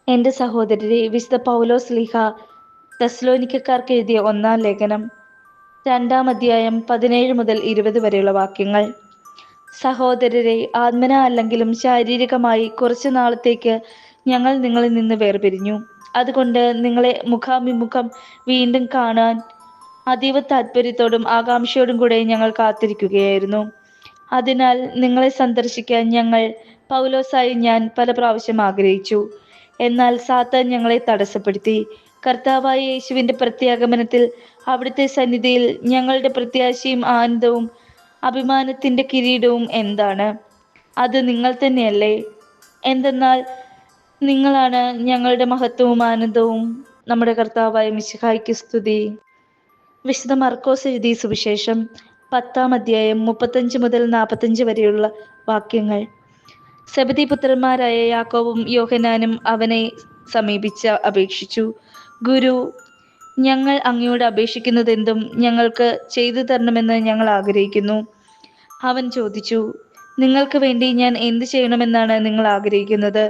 എൻ്റെ സഹോദരരെ, വിശുദ്ധ പൗലോസ് ശ്ലീഹ തെസ്സലോനിക്കക്കാർക്ക് എഴുതിയ 1-ാം ലേഖനം 2-ാം അധ്യായം 17 മുതൽ 20 വരെയുള്ള വാക്യങ്ങൾ. സഹോദരരെ, ആത്മന അല്ലെങ്കിലും ശാരീരികമായി കുറച്ചു നാളത്തേക്ക് ഞങ്ങൾ നിങ്ങളിൽ നിന്ന് വേർപിരിഞ്ഞു. അതുകൊണ്ട് നിങ്ങളെ മുഖാഭിമുഖം വീണ്ടും കാണാൻ അതീവ താല്പര്യത്തോടും ആകാംക്ഷയോടും കൂടെ ഞങ്ങൾ കാത്തിരിക്കുകയായിരുന്നു. അതിനാൽ നിങ്ങളെ സന്ദർശിക്കാൻ ഞങ്ങൾ, പൗലോസായി ഞാൻ, പല പ്രാവശ്യം ആഗ്രഹിച്ചു. എന്നാൽ സാത്താൻ ഞങ്ങളെ തടസ്സപ്പെടുത്തി. കർത്താവായ യേശുവിൻ്റെ പ്രത്യാഗമനത്തിൽ അവിടുത്തെ സന്നിധിയിൽ ഞങ്ങളുടെ പ്രത്യാശയും ആനന്ദവും അഭിമാനത്തിൻ്റെ കിരീടവും എന്താണ്? അത് നിങ്ങൾ തന്നെയല്ലേ? എന്തെന്നാൽ നിങ്ങളാണ് ഞങ്ങളുടെ മഹത്വവും ആനന്ദവും. നമ്മുടെ കർത്താവായ മിശിഹായ്ക്ക് സ്തുതി. വിശുദ്ധ മർക്കോസ് എഴുതിയ സുവിശേഷം 10-ാം അധ്യായം 35 മുതൽ 45 വരെയുള്ള വാക്യങ്ങൾ. സെബദി പുത്രന്മാരായ യാക്കോബും യോഹന്നാനും അവനെ സമീപിച്ച് അപേക്ഷിച്ചു, ഗുരു, ഞങ്ങൾ അങ്ങയോട് അപേക്ഷിക്കുന്നതെന്തും ഞങ്ങൾക്ക് ചെയ്തു തരണമെന്ന് ഞങ്ങൾ ആഗ്രഹിക്കുന്നു. അവൻ ചോദിച്ചു, നിങ്ങൾക്ക് വേണ്ടി ഞാൻ എന്ത് ചെയ്യണമെന്നാണ് നിങ്ങൾ ആഗ്രഹിക്കുന്നത്?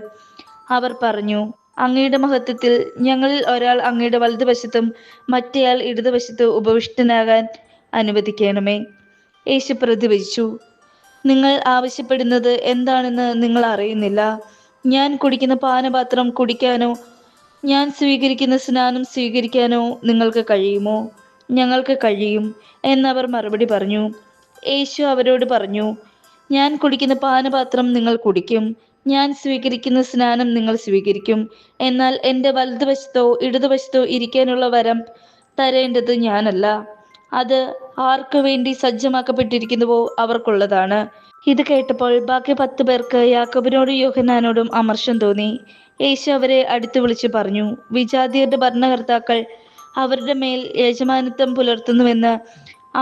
അവർ പറഞ്ഞു, അങ്ങയുടെ മഹത്വത്തിൽ ഞങ്ങളിൽ ഒരാൾ അങ്ങയുടെ വലതുവശത്തും മറ്റേയാൾ ഇടതുവശത്ത് ഉപവിഷ്ടനാകാൻ അനുവദിക്കണമേ. യേശു പ്രതിവചിച്ചു, നിങ്ങൾ ആവശ്യപ്പെടുന്നത് എന്താണെന്ന് നിങ്ങൾ അറിയുന്നില്ല. ഞാൻ കുടിക്കുന്ന പാനപാത്രം കുടിക്കാനോ ഞാൻ സ്വീകരിക്കുന്ന സ്നാനം സ്വീകരിക്കാനോ നിങ്ങൾക്ക് കഴിയുമോ? ഞങ്ങൾക്ക് കഴിയും എന്നവർ മറുപടി പറഞ്ഞു. യേശു അവരോട് പറഞ്ഞു, ഞാൻ കുടിക്കുന്ന പാനപാത്രം നിങ്ങൾ കുടിക്കും, ഞാൻ സ്വീകരിക്കുന്ന സ്നാനം നിങ്ങൾ സ്വീകരിക്കും. എന്നാൽ എൻ്റെ വലതുവശത്തോ ഇടതുവശത്തോ ഇരിക്കാനുള്ള വരം തരേണ്ടത് ഞാനല്ല, അത് ആർക്കു വേണ്ടി സജ്ജമാക്കപ്പെട്ടിരിക്കുന്നുവോ അവർക്കുള്ളതാണ്. ഇത് കേട്ടപ്പോൾ ബാക്കി 10 പേർക്ക് യാക്കോബിനോടും യോഹന്നാനോടും അമർഷം തോന്നി. യേശു അവരെ അടുത്ത് വിളിച്ചു പറഞ്ഞു, വിജാതിയരുടെ ഭരണകർത്താക്കൾ അവരുടെ മേൽ യജമാനത്വം പുലർത്തുന്നുവെന്ന്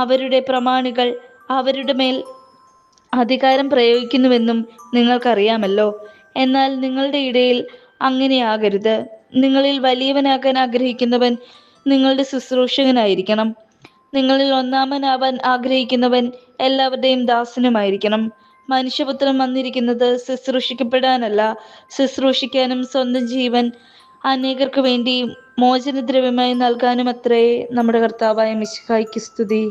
അവരുടെ പ്രമാണികൾ അവരുടെ മേൽ അധികാരം പ്രയോഗിക്കുന്നുവെന്നും നിങ്ങൾക്കറിയാമല്ലോ. എന്നാൽ നിങ്ങളുടെ ഇടയിൽ അങ്ങനെയാകരുത്. നിങ്ങളിൽ വലിയവനാകാൻ ആഗ്രഹിക്കുന്നവൻ നിങ്ങളുടെ ശുശ്രൂഷകനായിരിക്കണം. നിങ്ങളിൽ ഒന്നാമനാവാൻ ആഗ്രഹിക്കുന്നവൻ എല്ലാവരുടെയും ദാസനുമായിരിക്കണം. മനുഷ്യപുത്രൻ വന്നിരിക്കുന്നത് ശുശ്രൂഷിക്കപ്പെടാനല്ല, ശുശ്രൂഷിക്കാനും സ്വന്തം ജീവൻ അനേകർക്ക് വേണ്ടി മോചനദ്രവ്യമായി നൽകാനും അത്രേ. നമ്മുടെ കർത്താവായ മിശിഹായ്ക്ക് സ്തുതി.